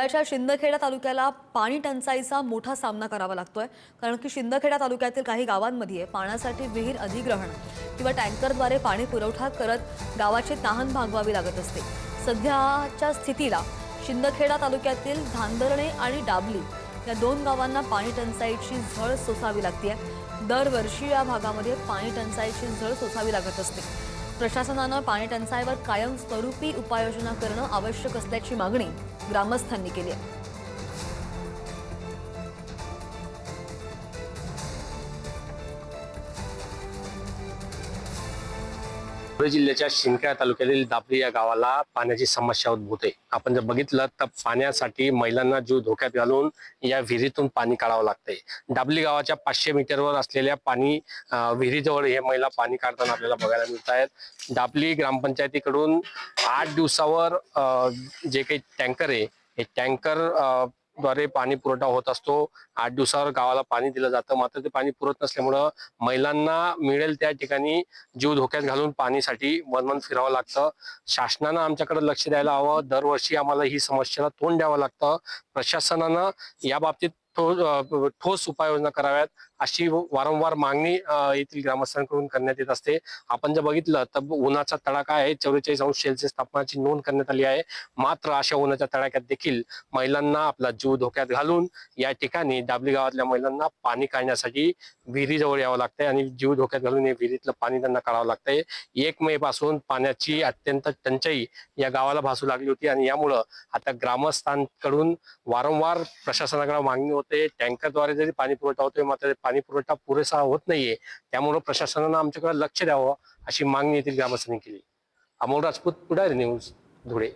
धुळ्याच्या शिंदखेडा तालुक्याला पाणी टंचाईचा मोठा सामना करावा लागतोय, कारण की शिंदखेडा तालुक्यातील काही गावांमध्ये पाण्यासाठी विहीर अधिग्रहण किंवा टँकरद्वारे पाणी पुरवठा करत गावाची तहान भागवावी लागत असते। सध्याच्या स्थितीला शिंदखेडा तालुक्यातील धांदरणे आणि डाबली या दोन गावांना पाणी टंचाईची झळ सोसावी लागते। दरवर्षी या भागामध्ये पाणी टंचाईची झळ सोसावी लागत असते। प्रशासनानं पाणी टंचाईवर कायमस्वरूपी उपाययोजना करणं आवश्यक असल्याची मागणी ग्रामस्थांनी केली आहे। धुळे जिल्ह्याच्या शिंदखेडा तालुक्यातील दापरी या गावाला पाण्याची समस्या उद्भवते आहे। आपण जर बघितलं तर पाण्यासाठी महिलांना जीव धोक्यात घालून या विहिरीतून पाणी काढावं लागतंय। डाबली गावाच्या 500 मीटरवर असलेल्या पाणी विहिरीजवळ हे महिला पाणी काढताना आपल्याला बघायला मिळत आहेत। डाबली ग्रामपंचायतीकडून 8 दिवसावर जे काही टँकर आहे हे टँकर द्वारे पाणी पुरवठा होत असतो। 8 दिवसावर गावाला पाणी दिलं जातं, मात्र ते पाणी पुरत नसल्यामुळं महिलांना मिळेल त्या ठिकाणी जीव धोक्यात घालून पाणीसाठी वणवण फिरावं लागतं। शासनानं आमच्याकडे लक्ष द्यायला हवं। दरवर्षी आम्हाला ही समस्येला तोंड द्यावं लागतं। प्रशासनानं या बाबतीत ठोस उपाययोजना कराव्यात अशी वारंवार मागणी येथील ग्रामस्थांकडून करण्यात येत असते। आपण जर बघितलं तर उन्हाचा तडाखा आहे, 44°C तापमानाची नोंद करण्यात आली आहे। मात्र अशा उन्हाच्या तडाख्यात देखील महिलांना आपला जीव धोक्यात घालून या ठिकाणी दाबली गावातल्या महिलांना पाणी काढण्यासाठी विहिरीजवळ यावं लागतंय आणि जीव धोक्यात घालून या विहिरीतलं पाणी त्यांना काढावं लागतंय। 1 मे पासून पाण्याची अत्यंत टंचाई या गावाला भासू लागली होती आणि यामुळं आता ग्रामस्थांकडून वारंवार प्रशासनाकडे मागणी होते। टँकरद्वारे जरी पाणी पुरवठा होतोय, मात्र पाणी पुरवठा पुरेसा होत नाहीये। त्यामुळे प्रशासनानं आमच्याकडे लक्ष द्यावं अशी मागणी येथील ग्रामस्थांनी केली। अमोल राजपूत, पुढारी न्यूज, धुळे।